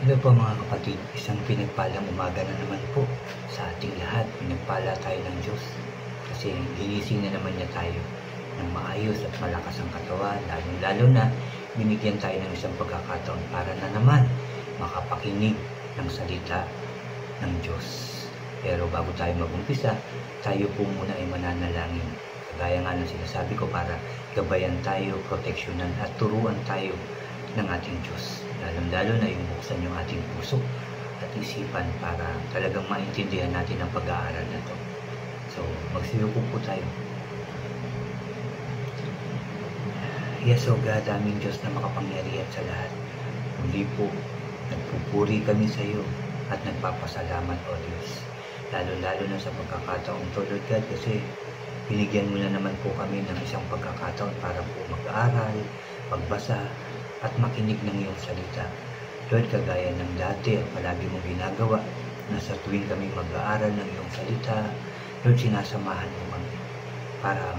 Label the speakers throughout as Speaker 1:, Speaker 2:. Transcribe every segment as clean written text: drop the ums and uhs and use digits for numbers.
Speaker 1: Hello po mga kapatid, isang pinagpalang umaga na naman po sa ating lahat. Pinagpala tayo ng Diyos kasi ginising na naman niya tayo ng maayos at malakas ang katawan. Lalo na binigyan tayo ng isang pagkakataon para na naman makapakinig ng salita ng Diyos. Pero bago tayo mag-umpisa, tayo po muna ay mananalangin. Kagaya nga ng sinasabi ko, para gabayan tayo, proteksyonan at turuan tayo ng ating Diyos. Lalo na yung buksan yung ating puso at isipan para talagang maintindihan natin ang pag-aaral na ito. So, magsiyuko po tayo. Yes, O God, aming Diyos na makapangyarihan sa lahat. Muli po, nagpupuri kami sa iyo at nagpapasalamat, O Diyos. Lalo na sa pagkakataong ito, Lord God, kasi binigyan mo na naman po kami ng isang pagkakataon para po mag-aaral, magbasa, at makinig ng iyong salita. Lord, kagaya ng dati at palagi mong ginagawa, na sa tuwing kami mag-aaral ng iyong salita, Lord, sinasamahan mo kami para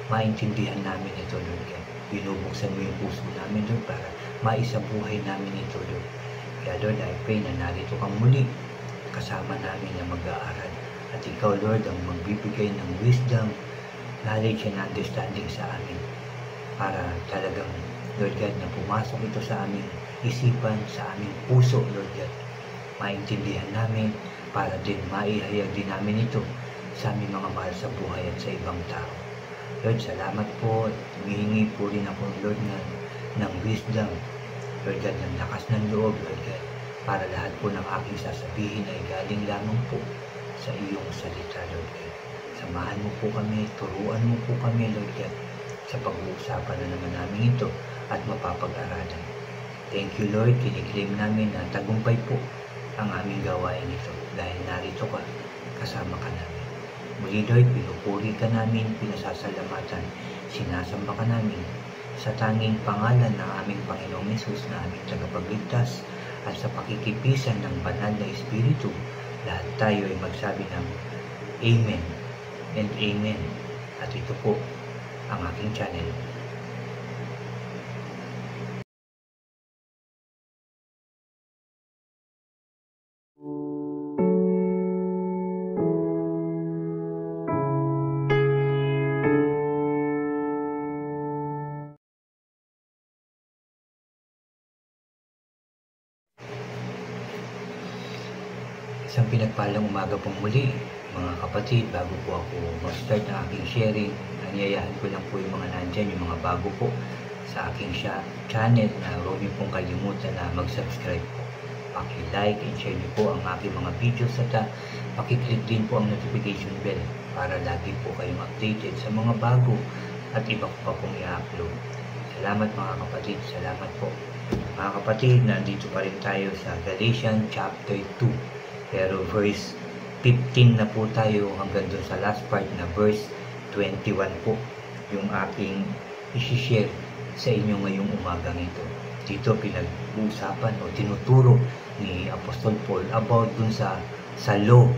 Speaker 1: maintindihan namin ito, Lord. Binubuksan mo yung puso namin, Lord, para maisabuhay namin ito, Lord. Kaya, Lord, I pray na narito kang muli kasama namin na mag-aaral. At ikaw, Lord, ang magbibigay ng wisdom, knowledge, and understanding sa amin para talagang, Lord God, na pumasok ito sa aming isipan, sa aming puso, Lord God. Maintindihan namin para din maihayag din namin ito sa aming mga mahal sa buhay at sa ibang tao. Lord, salamat po. Humihingi po rin ako, Lord, ng wisdom, Lord God, ng lakas ng loob, Lord God, para lahat po ng aking sasabihin ay galing lamang po sa iyong salita, Lord God. Samahan mo po kami, turuan mo po kami, Lord God, sa pag-uusapan na naman namin ito at mapapag-aralan. Thank you, Lord. Kiniklaim namin na tagumpay po ang aming gawain ito dahil narito ka, kasama ka namin. Muli, Lord, pinupuri ka namin, pinasasalamatan, sinasamba ka namin sa tanging pangalan ng aming Panginoong Hesus na aming tagapagligtas at sa pakikipisan ng banal na Espiritu. Lahat tayo ay magsabi ng Amen and Amen. At ito po ang aking channel. Isang pinagpalang umaga pong muli, mga kapatid. Bago po ako mag-start ng aking sharing, nanyayahan ko lang po yung mga nandyan, yung mga bago po sa aking channel, na huwag niyo pong kalimutan na mag-subscribe po. Paki-like and share niyo po ang aking mga videos at paki-click din po ang notification bell para lagi po kayong updated sa mga bago at iba ko pa pong i-upload. Salamat mga kapatid, salamat po. Mga kapatid, nandito pa rin tayo sa Galatians chapter 2. Pero verse 15 na po tayo hanggang dun sa last part na verse 21 po yung aking isi-share sa inyo ngayong umagang ito. Dito pinag-uusapan o tinuturo ni Apostol Paul about dun sa law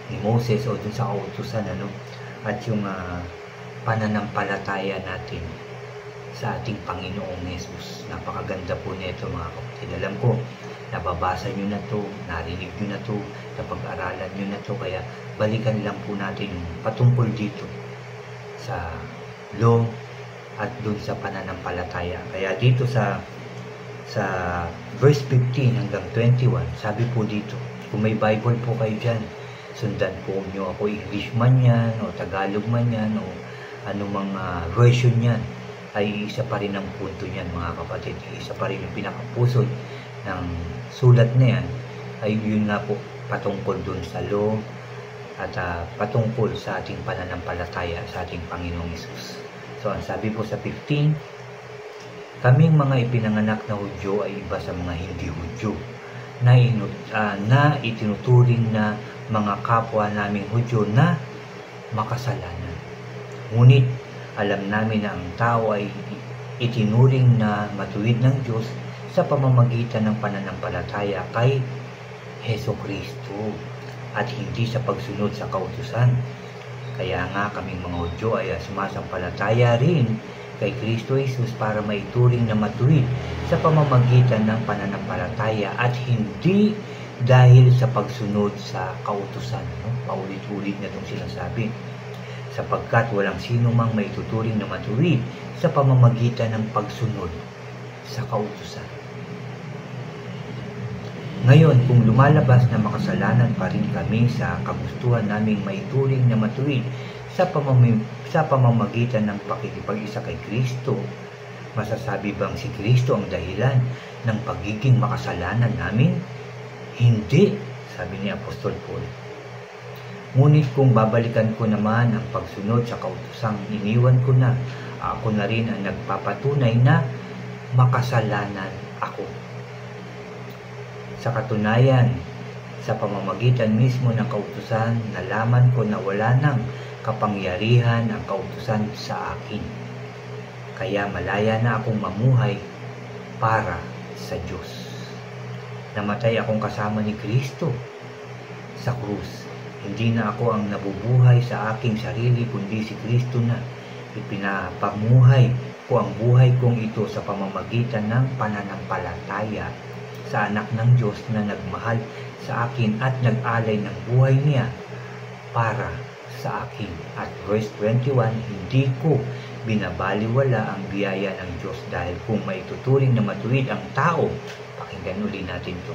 Speaker 1: ni Moses o dun sa kautusan, at yung pananampalataya natin sa ating Panginoong Hesus. Napakaganda po nito mga kapatid. Alam ko, nababasa nyo na to, narinig nyo na to, napag-aralan nyo na to, kaya balikan lang po natin yung patungkol dito sa law at dun sa pananampalataya. Kaya dito sa verse 15 hanggang 21, sabi po dito, kung may Bible po kayo dyan, sundan po nyo ako, English man yan, o Tagalog man yan, o anumang version yan, ay isa pa rin ang punto niyan mga kapatid. Isa pa rin yung pinakapusod ng sulat na yan, ay yun nga po patungkol dun sa law at patungkol sa ating pananampalataya sa ating Panginoong Hesus. So ang sabi po sa 15, kaming mga ipinanganak na Hudyo ay iba sa mga hindi Hudyo na itinuturing na mga kapwa naming Hudyo na makasalanan. Ngunit alam namin na ang tao ay itinuring na matuwid ng Diyos sa pamamagitan ng pananampalataya kay Hesus Kristo at hindi sa pagsunod sa kautusan. Kaya nga kaming mga Hudyo ay sumasampalataya rin kay Kristo Jesus para maituring na matuwid sa pamamagitan ng pananampalataya at hindi dahil sa pagsunod sa kautusan. No? Paulit-ulit na itong sinasabi. Sapagkat walang sino mang maituturing na matuwid sa pamamagitan ng pagsunod sa kautusan. Ngayon, kung lumalabas na makasalanan pa rin kami sa kagustuhan naming maituring na matuwid sa pamamagitan ng pakikipag-isa kay Kristo, masasabi bang si Kristo ang dahilan ng pagiging makasalanan namin? Hindi, sabi ni Apostol Paul. Ngunit kung babalikan ko naman ang pagsunod sa kautusang iniwan ko na, ako na rin ang nagpapatunay na makasalanan ako. Sa katunayan, sa pamamagitan mismo ng kautusan, nalaman ko na wala nang kapangyarihan ang kautusan sa akin. Kaya malaya na akong mamuhay para sa Diyos. Namatay akong kasama ni Kristo sa krus. Hindi na ako ang nabubuhay sa aking sarili, kundi si Kristo na. Ipinapamuhay ko ang buhay kong ito sa pamamagitan ng pananampalataya sa anak ng Diyos na nagmahal sa akin at nag-alay ng buhay niya para sa akin. At verse 21, hindi ko binabaliwala ang biyaya ng Diyos dahil kung maituturing na matuwid ang tao, pakinggan uli natin to.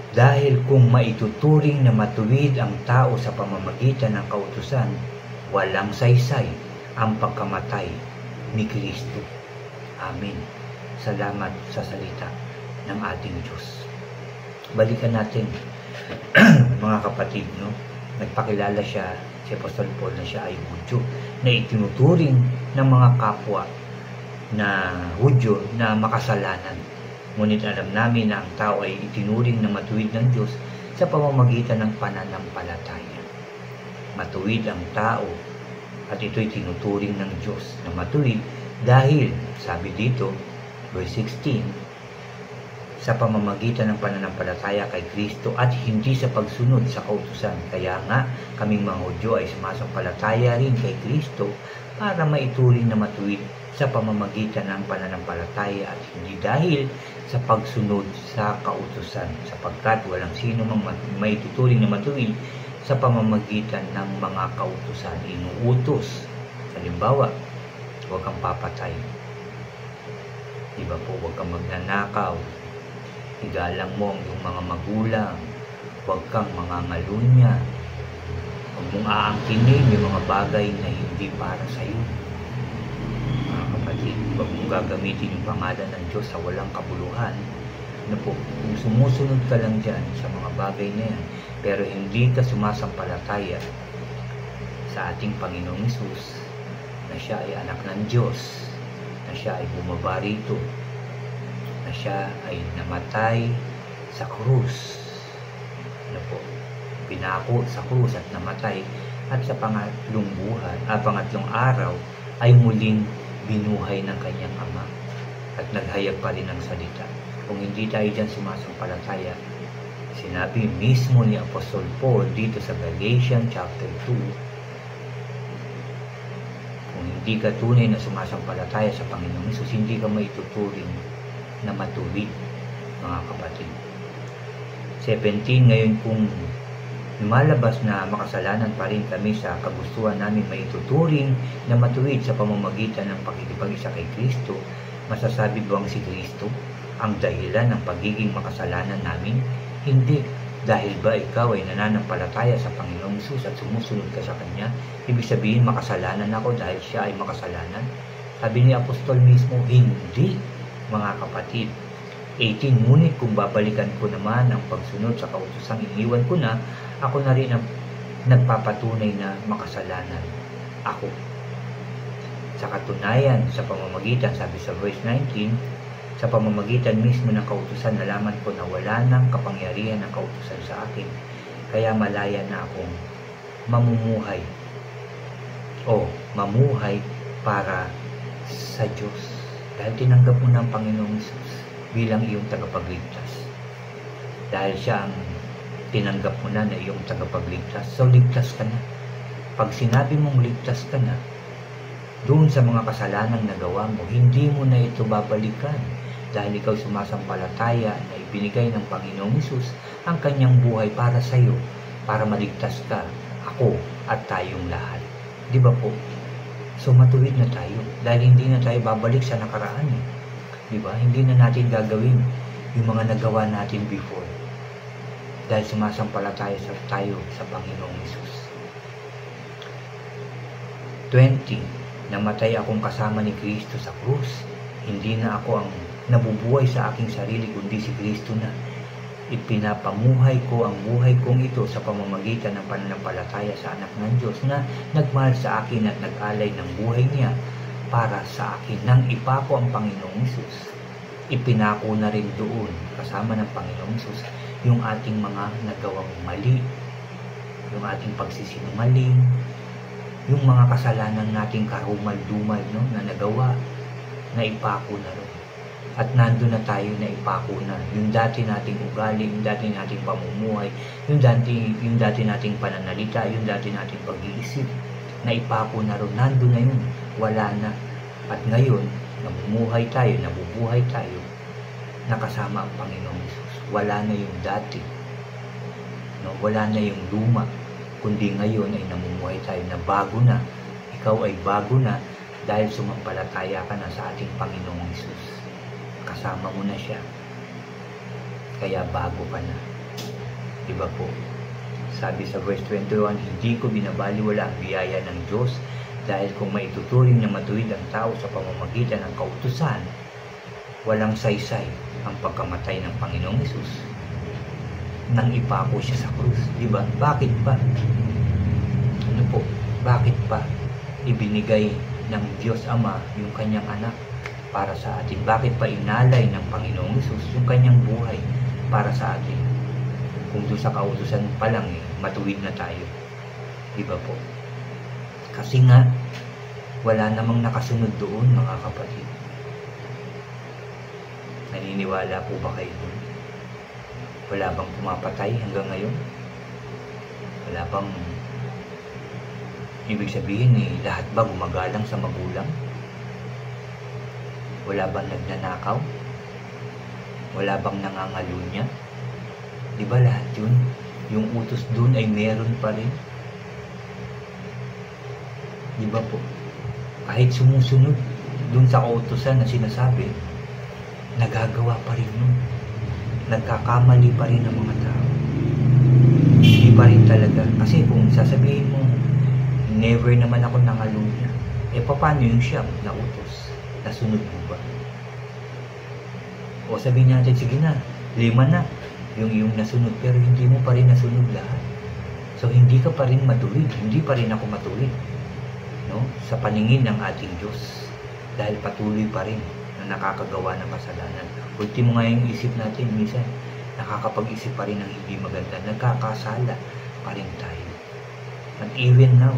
Speaker 1: Dahil kung maituturing na matuwid ang tao sa pamamagitan ng kautusan, walang saysay ang pagkamatay ni Kristo. Amen. Salamat sa salita ng ating Diyos. Balikan natin mga kapatid, no? Nagpakilala siya, si Apostol Paul, na siya ay Hudyo, na itinuturing ng mga kapwa na Hudyo na makasalanan. Ngunit alam namin na ang tao ay itinuring na matuwid ng Diyos sa pamamagitan ng pananampalataya. Matuwid ang tao at ito'y tinuturing ng Diyos na matuwid dahil, sabi dito, verse 16, sa pamamagitan ng pananampalataya kay Kristo at hindi sa pagsunod sa kautusan. Kaya nga, kaming mga Hudyo ay sumasampalataya rin kay Kristo para maituring na matuwid sa pamamagitan ng pananampalataya at hindi dahil sa pagsunod sa kautusan, sapagkat walang sino mang maituturing na matuwid sa pamamagitan ng mga kautusan. Inuutos. Halimbawa, huwag kang papatay. Diba po, huwag kang magnanakaw. Igalang mo ang iyong mga magulang. Huwag kang mangangalunya. Huwag mong aangkinin yung mga bagay na hindi para sa iyo. Mga kapatid, huwag mong gagamitin yung pangalan ng Diyos sa walang kabuluhan. Ano po, kung sumusunod ka lang dyan sa mga bagay na yan, pero hindi ka sumasampalataya sa ating Panginoong Hesus, na siya ay anak ng Diyos, na siya ay bumaba rito, na siya ay namatay sa krus. Ano po? Pinako sa krus at namatay, at sa pangatlong araw ay muling binuhay ng kanyang ama at naghayag pa rin ng salita. Kung hindi tayo dyan sumasampalataya, sinabi mismo ni Apostol Paul dito sa Galatians chapter 2, kung hindi ka tunay na sumasampalataya sa Panginoong Hesus, hindi ka maituturing na matuwid, mga kapatid. 17, ngayon kung lumalabas na makasalanan pa rin kami sa kagustuhan namin maituturing na matuwid sa pamamagitan ng pakikipag-isa kay Kristo, masasabi bang si Kristo ang dahilan ng pagiging makasalanan namin? Hindi. Dahil ba ikaw ay nananampalataya sa Panginoong Hesus at sumusunod ka sa Kanya, ibig sabihin makasalanan ako dahil siya ay makasalanan? Sabi ni Apostol mismo, hindi, mga kapatid. 18, ngunit kung babalikan ko naman ang pagsunod sa kautosang iniwan ko na, ako na rin ang nagpapatunay na makasalanan ako. Sa katunayan, sa pamamagitan, sabi sa verse 19, sa pamamagitan mismo ng kautusan, nalaman ko na wala nang kapangyarihan ng kautusan sa akin. Kaya malaya na akong mamuhay para sa Diyos. Dahil tinanggap mo ng Panginoong Hesus bilang iyong tagapagligtas. Dahil siya ang tinanggap mo na iyong tagapagligtas, so ligtas ka na. Pag sinabi mong ligtas ka na, doon sa mga kasalanang nagawa mo, hindi mo na ito babalikan dahil ikaw sumasampalataya na ibinigay ng Panginoong Hesus ang kanyang buhay para sa iyo, para maligtas ka, ako at tayong lahat. Di ba po? So matuwid na tayo dahil hindi na tayo babalik sa nakaraan. Di ba? Hindi na natin gagawin yung mga nagawa natin before dahil sumasampalataya tayo sa Panginoong Hesus. 20. Namatay akong kasama ni Kristo sa krus. Hindi na ako ang nabubuhay sa aking sarili, kundi si Kristo na. Ipinapamuhay ko ang buhay kong ito sa pamamagitan ng pananampalataya sa anak ng Diyos na nagmahal sa akin at nag-alay ng buhay niya para sa akin. Nang ipako ang Panginoong Hesus, ipinako na rin doon kasama ng Panginoong Hesus yung ating mga nagawang mali, yung ating pagsisinungaling, yung mga kasalanan nating karumal-dumal na nagawa, na ipako na rin. At nandun na tayo na ipako na. Yung dati nating ugali, yung dati nating pamumuhay, yung dati nating pananalita, yung dati nating pag-iisip, na ipako na rin. Nandun na yun. Wala na. At ngayon, namumuhay tayo, nabubuhay tayo, nakasama ang Panginoong Hesus. Wala na yung dati. Wala na yung luma. Kundi ngayon ay namumuhay tayo na bago na. Ikaw ay bago na dahil sumampalataya ka na sa ating Panginoong Hesus. Kasama mo na siya. Kaya bago ka na. Diba po? Sabi sa verse 21, hindi ko binabaliwala ang biyaya ng Diyos dahil kung maituturing na matuwid ang tao sa pamamagitan ng kautusan, walang saysay ang pagkamatay ng Panginoong Hesus nang ipako siya sa krus. Diba? Bakit pa? Ano po? Bakit pa ibinigay ng Diyos Ama yung kanyang anak para sa atin? Bakit pa inalay ng Panginoong Hesus yung kanyang buhay para sa atin? Kung doon sa kautusan pa lang, matuwid na tayo. Diba po? Kasi nga, wala namang nakasunod doon, mga kapatid. Naniniwala po ba kayo doon? Wala bang pumapatay hanggang ngayon? Wala bang ibig sabihin lahat ba gumagalang sa magulang? Wala bang nagnanakaw? Wala bang nangangalunya? Di ba lahat yun? Yung utos dun ay meron pa rin. Di ba po? Kahit sumusunod dun sa kautosan na sinasabi, nagagawa pa rin nun. Nagkakamali pa rin ang mga tao. Hindi pa rin talaga. Kasi kung sasabihin mo, never naman ako nangalunya, paano yung siya na utos? Nasunod mo ba? O sabihin natin, sige na, 5 na yung iyong nasunod, pero hindi mo pa rin nasunod lahat. So hindi ka pa rin matuwid, hindi pa rin ako matuwid sa paningin ng ating Diyos dahil patuloy pa rin na nakakagawa ng kasalanan. Ultimo nga yung isip natin, minsan nakakapag-isip pa rin ng hindi maganda, nagkakasala pa rin tayo. And even now,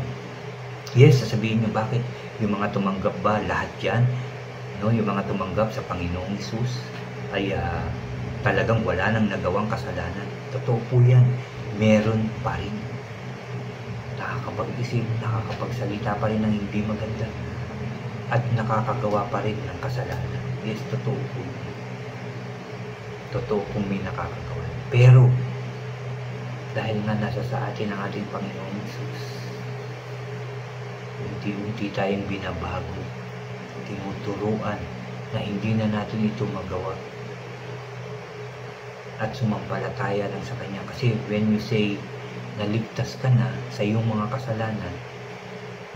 Speaker 1: yes, sasabihin nyo, bakit yung mga tumanggap ba, lahat yan, yung mga tumanggap sa Panginoong Hesus ay talagang wala nang nagawang kasalanan? Totoo po yan, meron pa rin. Nakakapag-isip, nakakapagsalita pa rin ng hindi maganda, at nakakagawa pa rin ng kasalanan. Yes, totoo po. Totoo kung may nakakagawa. Pero, dahil nga nasa sa atin ang ating Panginoong Hesus, unti-unti tayong binabago, tinuturuan na hindi na natin ito magawa. At sumampalataya lang sa Kanya. Kasi when you say, naligtas ka na sa iyong mga kasalanan,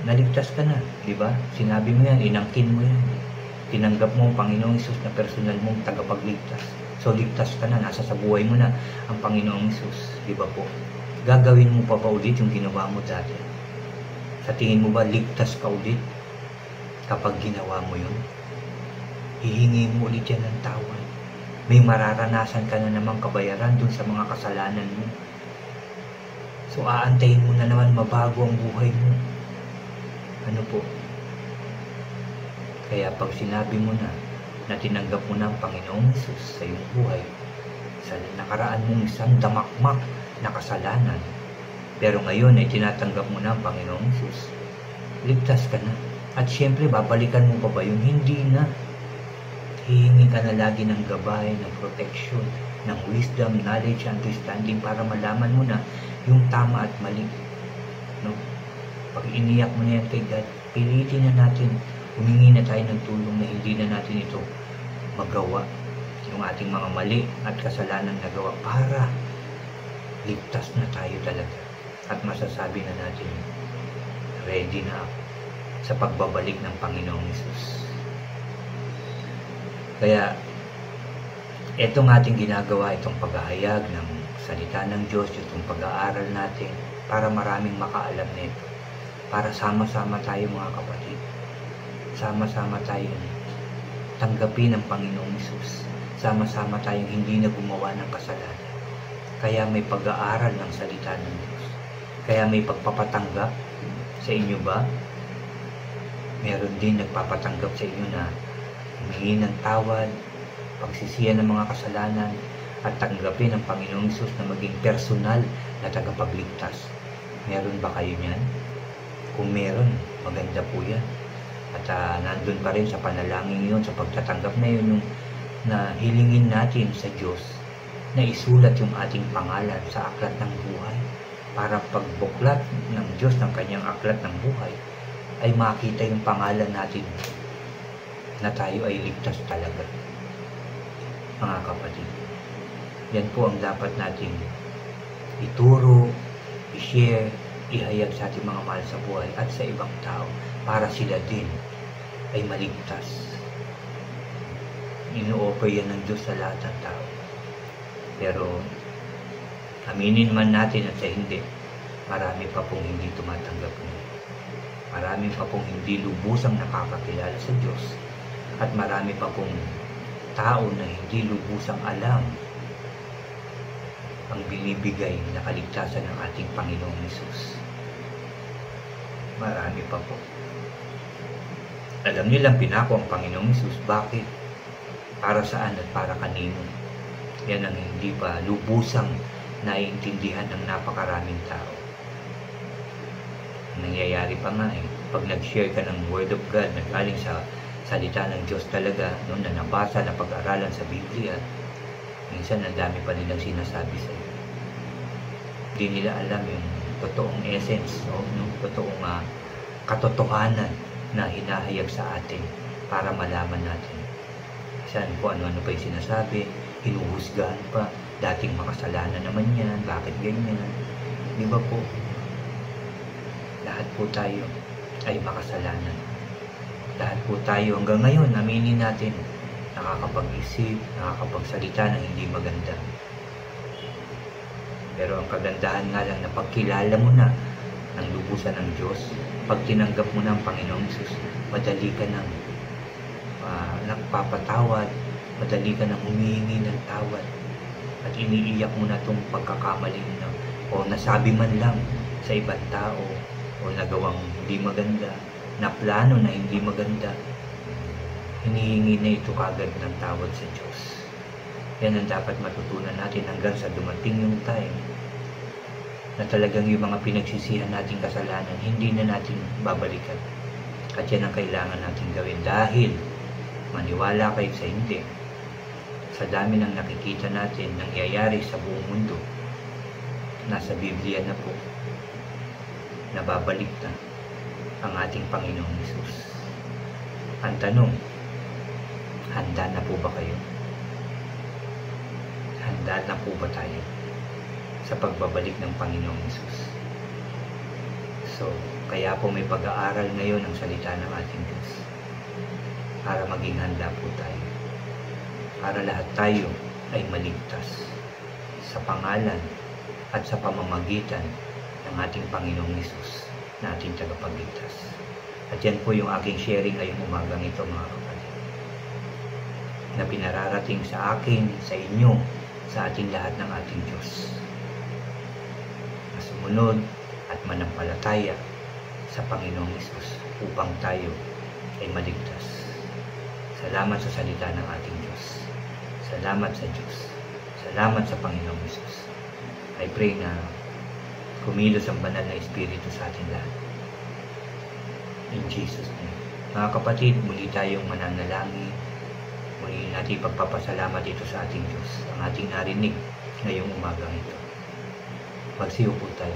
Speaker 1: naligtas ka na, di ba? Sinabi mo yan, inangkin mo yan. Tinanggap mo ang Panginoong Hesus na personal mong tagapagligtas. So, ligtas ka na, nasa sa buhay mo na ang Panginoong Hesus, di ba po? Gagawin mo pa ulit yung ginawa mo dati? Sa tingin mo ba, ligtas ka ulit kapag ginawa mo yun? Hihingi mo ulit yan ng tawad. May mararanasan ka na namang kabayaran dun sa mga kasalanan mo. So, aantayin mo na naman mabago ang buhay mo. Ano po? Kaya pag sinabi mo na tinanggap mo na ang Panginoong Hesus sa iyong buhay, sa nakaraan mong isang damakmak na kasalanan, pero ngayon ay tinatanggap mo na ang Panginoong Hesus, ligtas ka na. At syempre, babalikan mo pa ba yung hindi na? Hihingi ka na lagi ng gabay, ng protection, ng wisdom, knowledge, understanding para malaman mo na yung tama at mali. No? Pag iniyak mo na yan kay God, pilitin na natin, humingi na tayo ng tulong na hindi na natin ito magawa. Yung ating mga mali at kasalanan nagawa para ligtas na tayo talaga. At masasabi na natin, ready na ako sa pagbabalik ng Panginoong Hesus. Kaya, itong ating ginagawa, itong paghahayag ng salita ng Diyos, itong pag-aaral natin, para maraming makaalam nito. Para sama-sama tayo mga kapatid. Sama-sama tayong tanggapin ng Panginoong Hesus. Sama-sama tayong hindi na gumawa ng kasalanan. Kaya may pag-aaral ng salita ng Diyos. Kaya may pagpapatanggap sa inyo ba? Meron din nagpapatanggap sa inyo na humingi ng tawad, pagsisiyan ng mga kasalanan, at tanggapin ng Panginoong Hesus na maging personal na tagapagligtas. Meron ba kayo niyan? Kung meron, maganda po yan. At nandun pa rin sa panalangin yun, sa pagtatanggap na yun, yung na hilingin natin sa Diyos na isulat yung ating pangalan sa aklat ng buhay para pagbuklat ng Diyos ng kanyang aklat ng buhay ay makita yung pangalan natin na tayo ay ligtas talaga. Mga kapatid, yan po ang dapat nating ituro, i-share, ihayag sa ating mga mahal sa buhay at sa ibang tao para sila din ay maligtas. Ino-offer yan ng Diyos sa lahat ng tao. Pero aminin man natin at sa hindi, marami pa pong hindi tumatanggap niya. Marami pa pong hindi lubusang nakakakilala sa Diyos. At marami pa pong tao na hindi lubusang alam ang binibigay na kaligtasan ng ating Panginoong Hesus. Marami pa po. Alam nilang pinako ang Panginoong Hesus. Bakit? Para saan at para kanino? Yan ang hindi pa lubusang naiintindihan ng napakaraming tao. Nangyayari pa nga pag nag-share ka ng Word of God na galing sa salita ng Diyos talaga, no, na nabasa, na pag-aralan sa Biblia, minsan ang dami pa nilang sinasabi sa iyo. Hindi nila alam yung totoong essence, no, yung totoong katotohanan na hinahayag sa atin para malaman natin. Saan po ano-ano pa yung sinasabi, hinuhusgahan pa, dating makasalanan naman yan, bakit ganyan? Di ba po? Lahat po tayo ay makasalanan. Lahat po tayo hanggang ngayon, aminin natin, nakakapag-isip, nakakapagsalita ng hindi maganda. Pero ang kagandahan nga lang na pagkilala mo na ang lubusan ng Diyos, pag tinanggap mo na ang Panginoong Hesus, madali ka nang nagpapatawad, madali ka nang humihingi ng tawad, at iniiyak mo na itong pagkakamali mo o nasabi man lang sa ibang tao o nagawang hindi maganda, na plano na hindi maganda, hinihingi na ito kagad ng tawad sa Diyos. Yan ang dapat matutunan natin hanggang sa dumating yung time na talagang yung mga pinagsisihan nating kasalanan, hindi na natin babalikan. At yan ang kailangan natin gawin dahil maniwala kayo sa hindi. Sa dami ng nakikita natin, nangyayari sa buong mundo, nasa Biblia na po, nababalik na ang ating Panginoong Hesus. Ang tanong, handa na po ba kayo? Handa na po ba tayo sa pagbabalik ng Panginoong Hesus? So, kaya po may pag-aaral ngayon ng salita ng ating Diyos para maging handa po tayo. Para lahat tayo ay maligtas sa pangalan at sa pamamagitan ng ating Panginoong Hesus na ating tagapagligtas. At yan po yung aking sharing ngayong umagang ito, mga kapatid, na pinararating sa akin, sa inyo, sa ating lahat ng ating Diyos. Na sumunod at manampalataya sa Panginoong Hesus upang tayo ay maligtas. Salamat sa salita ng ating Diyos. Salamat sa Diyos. Salamat sa Panginoong Hesus. I pray na kumilos ang banal na Espiritu sa ating lahat. In Jesus' name. Mga kapatid, muli tayong mananalangin. Muli natin pagpapasalamat ito sa ating Diyos, ang ating narinig ngayong umagang ito. Magsiyo po tayo.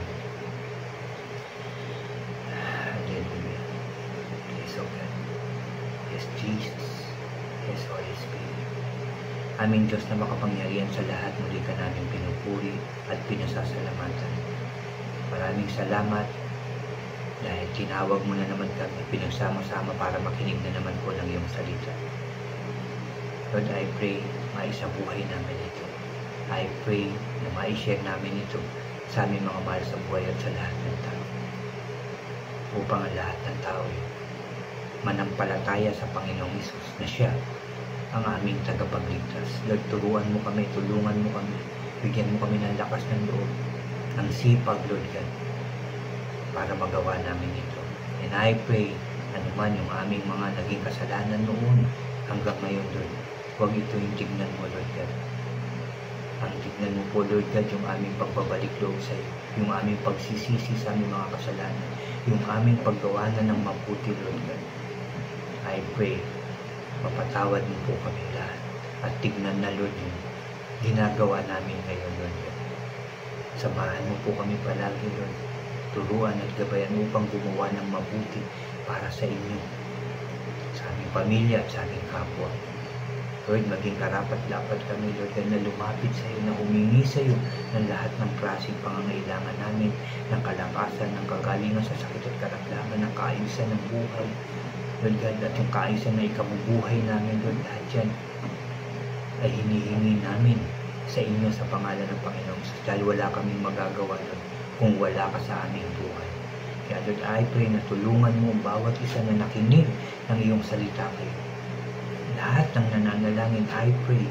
Speaker 1: Hallelujah. Yes, O God. Yes, Jesus. Yes, Holy Spirit. Aming Diyos na makapangyarihan sa lahat, muli ka namin pinupuri at pinasasalamatan. Maraming salamat dahil tinawag mo na naman kami, pinagsama-sama para makinig na naman po ng iyong salita. Lord, I pray maisabuhay namin ito. I pray na maishare namin ito sa aming mga mahal sa buhay at sa lahat ng tao. Upang ang lahat ng tao manampalataya sa Panginoong Hesus na siya ang aming tagapagligtas. Lord, turuan mo kami, tulungan mo kami, bigyan mo kami ng lakas ng loob, ng sipag, Lord God, para magawa namin ito. And I pray, anuman yung aming mga naging kasalanan noon hanggang ngayon, Lord, huwag ito yung tignan mo, Lord God. Ang tignan mo po, Lord God, yung aming pagbabalik loob sa iyo, yung aming pagsisisi sa aming mga kasalanan, yung aming paggawa na ng mabuti, Lord God. I pray, mapatawad mo po kami lahat at tignan na, Lord, yung ginagawa namin ngayon, Lord God. Samahan mo po kami palagi, Lord. Turuan at gabayan upang gumawa ng mabuti para sa inyo, sa aming pamilya at sa aming kapwa. Lord, maging karapat-dapat kami, Lord, na lumapit sa iyo, na humingi sa iyo ng lahat ng klaseng pangangailangan namin, ng kalakasan, ng kagalingan sa sakit at karamdaman, ng kaayusan ng buhay, Lord God, at yung kaayusan na ikabubuhay namin, Lord, lahat yan ay hinihingi namin sa inyo sa pangalan ng Panginoon, dahil wala kaming magagawa, Lord, kung wala ka sa aming buhay. Kaya, Lord, I pray na tulungan mo ang bawat isa na nakinig ng iyong salita kayo. Lahat ng nananalangin, I pray,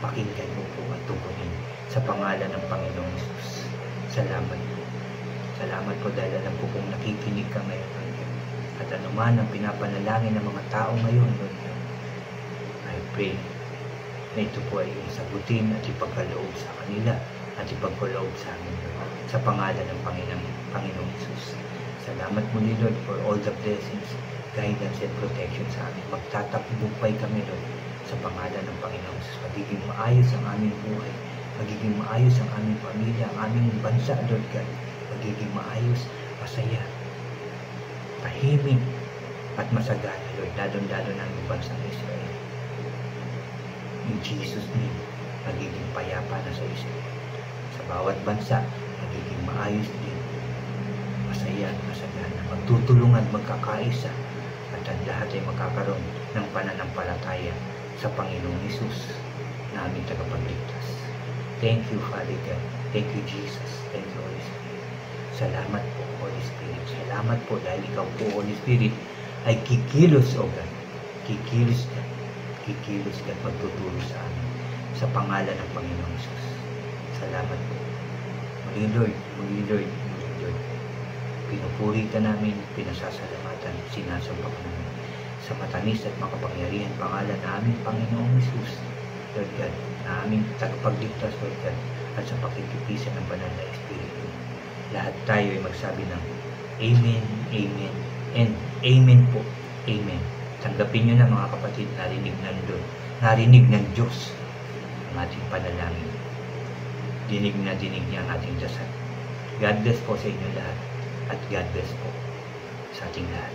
Speaker 1: pakinggan mo po at tugunin sa pangalan ng Panginoong Hesus. Salamat po. Salamat po dahil alam ko kung nakikinig ka ngayon, Lord. At anuman ang pinapanalangin ng mga tao ngayon, Lord, I pray na ito po ay sagutin at ipagkaloob sa kanila at ipagkaloob sa amin, Lord, sa pangalan ng Panginoong Hesus. Salamat muli, Lord, for all the blessings, guidance and protection sa amin. Magtatagumpay kami, Lord, sa pangalan ng Panginoong Hesus. Magiging maayos ang aming buhay, magiging maayos ang aming pamilya, ang aming bansa, Lord God. Magiging maayos, masaya, tahimik at masagana, Lord, lalong-lalo ng aming bansang Israel. In Jesus' name, magiging payapa na sa Israel. Sa bawat bansa, magiging maayos din, masaya at masagana, magtutulungan, magkakaisa, at ang lahat ay magkakaroon ng pananampalataya sa Panginoong Hesus na aming tagapagligtas. Thank you, Father God. Thank you, Jesus. Thank you, Holy Spirit. Salamat po, Holy Spirit. Salamat po dahil ikaw po, Holy Spirit, ay kikilos, O God. Kikilos ka. Kikilos ka at magtuturo sa amin sa pangalan ng Panginoong Hesus. Salamat po. Muli, Lord. Muli, Lord. Muli, Lord. Pinupuri ka namin, pinasasalamatan, sinasamba ka namin sa matamis at makapangyarihan pangalan na aming Panginoong Hesus, Lord God, na aming tagapagligtas, Lord God, at sa pakikipisan ng banal na Espiritu. Lahat tayo ay magsabi ng Amen, Amen, and Amen po. Amen. Tanggapin nyo na, mga kapatid, narinig ng Diyos ang ating panalangin. Dinig niya ang ating dasal. God bless po sa inyo lahat. At God bless po sa ating lahat.